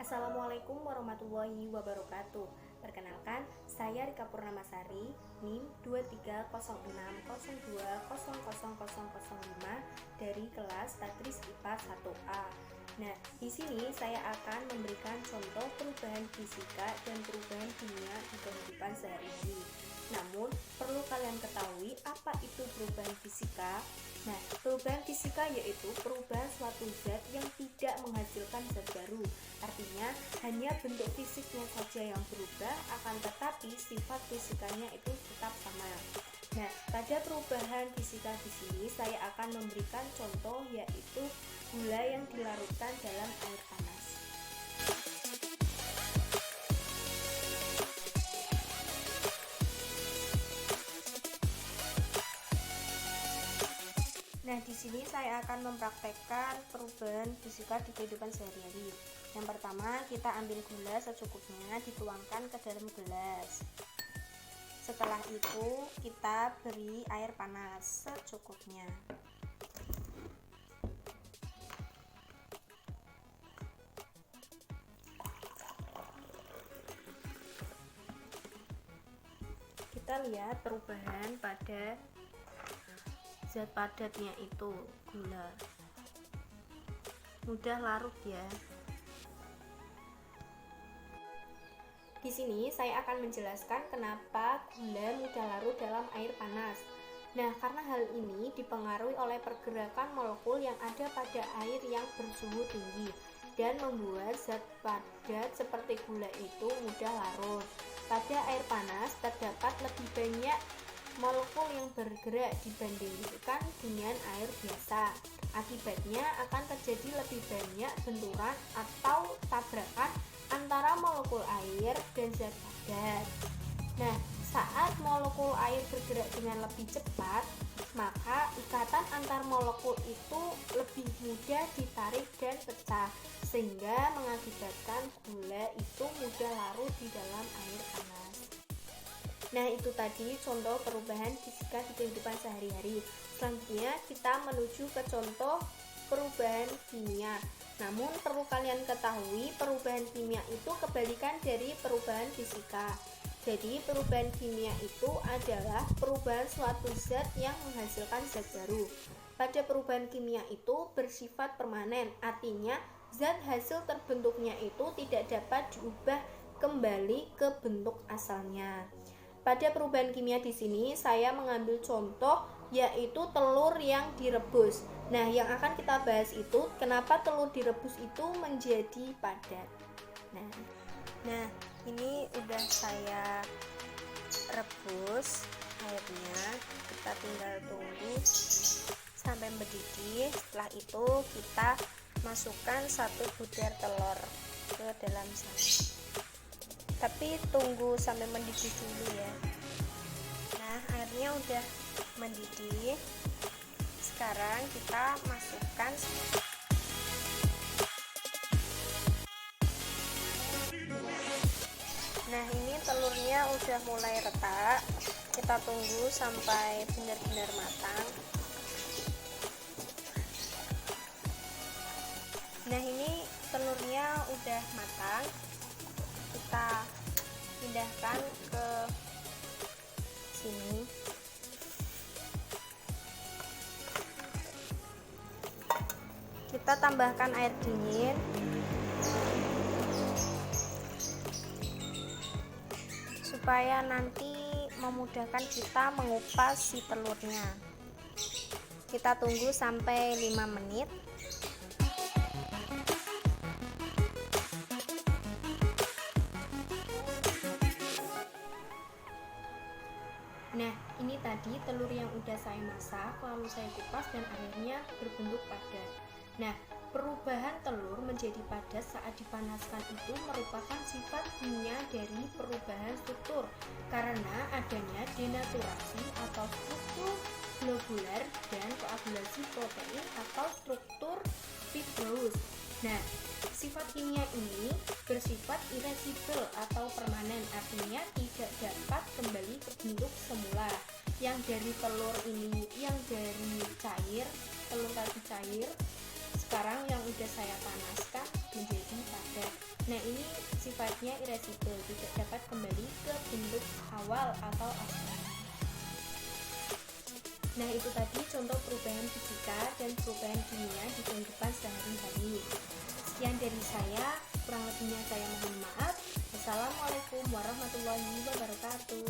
Assalamualaikum warahmatullahi wabarakatuh. Perkenalkan, saya Rika Purnamasari, NIM 230602000005 dari kelas Tadris IPA 1A. Nah, di sini saya akan memberikan contoh perubahan fisika dan perubahan kimia di kehidupan sehari-hari. Namun, perlu kalian ketahui apa itu perubahan fisika. Nah, perubahan fisika yaitu perubahan suatu zat yang tidak menghasilkan zat baru. Artinya, hanya bentuk fisiknya saja yang berubah, akan tetapi sifat fisikanya itu tetap sama. Nah, pada perubahan fisika di sini saya akan memberikan contoh yaitu gula yang dilarutkan dalam air panas. Nah, di sini saya akan mempraktekkan perubahan fisika di kehidupan sehari-hari. Yang pertama, kita ambil gula secukupnya, dituangkan ke dalam gelas. Setelah itu, kita beri air panas secukupnya. Kita lihat perubahan pada zat padatnya itu gula. Mudah larut ya. Di sini saya akan menjelaskan kenapa gula mudah larut dalam air panas. Nah, karena hal ini dipengaruhi oleh pergerakan molekul yang ada pada air yang bersuhu tinggi dan membuat zat padat seperti gula itu mudah larut. Pada air panas terdapat lebih banyak molekul yang bergerak dibandingkan dengan air biasa. Akibatnya akan terjadi lebih banyak benturan atau tabrakan antara molekul air dan zat padat. Nah, saat molekul air bergerak dengan lebih cepat, maka ikatan antar molekul itu lebih mudah ditarik dan pecah, sehingga mengakibatkan gula itu mudah larut di dalam air panas. Nah, itu tadi contoh perubahan fisika di kehidupan sehari-hari. Selanjutnya kita menuju ke contoh perubahan kimia. Namun perlu kalian ketahui, perubahan kimia itu kebalikan dari perubahan fisika. Jadi perubahan kimia itu adalah perubahan suatu zat yang menghasilkan zat baru. Pada perubahan kimia itu bersifat permanen, artinya zat hasil terbentuknya itu tidak dapat diubah kembali ke bentuk asalnya. Pada perubahan kimia di sini saya mengambil contoh yaitu telur yang direbus. Nah, yang akan kita bahas itu kenapa telur direbus itu menjadi padat. Nah, ini udah saya rebus airnya. Kita tinggal tunggu sampai mendidih. Setelah itu kita masukkan 1 butir telur ke dalam sana. Tapi tunggu sampai mendidih dulu ya. Nah, airnya udah mendidih. Sekarang kita masukkan Nah, ini telurnya udah mulai retak. Kita tunggu sampai benar-benar matang. Nah, ini telurnya udah matang. Kita pindahkan ke sini. Kita tambahkan air dingin. Supaya nanti memudahkan kita mengupas si telurnya. Kita tunggu sampai 5 menit. Nah, ini tadi telur yang udah saya masak, lalu saya kupas dan akhirnya berbentuk padat. Nah, perubahan telur menjadi padat saat dipanaskan itu merupakan sifat kimia dari perubahan struktur karena adanya denaturasi atau struktur globular dan koagulasi protein atau struktur fibrous. Nah, sifat kimia ini bersifat irreversibel atau permanen, artinya tidak dapat kembali ke bentuk semula. Yang dari telur ini, yang dari cair, telur tadi cair, Sekarang yang udah saya panaskan menjadi padat. Nah, ini sifatnya irreversible, tidak dapat kembali ke bentuk awal atau asli. Nah, itu tadi contoh perubahan fisika dan perubahan kimia di kehidupan sehari-hari. Sekian dari saya, kurang lebihnya saya mohon maaf. Wassalamualaikum warahmatullahi wabarakatuh.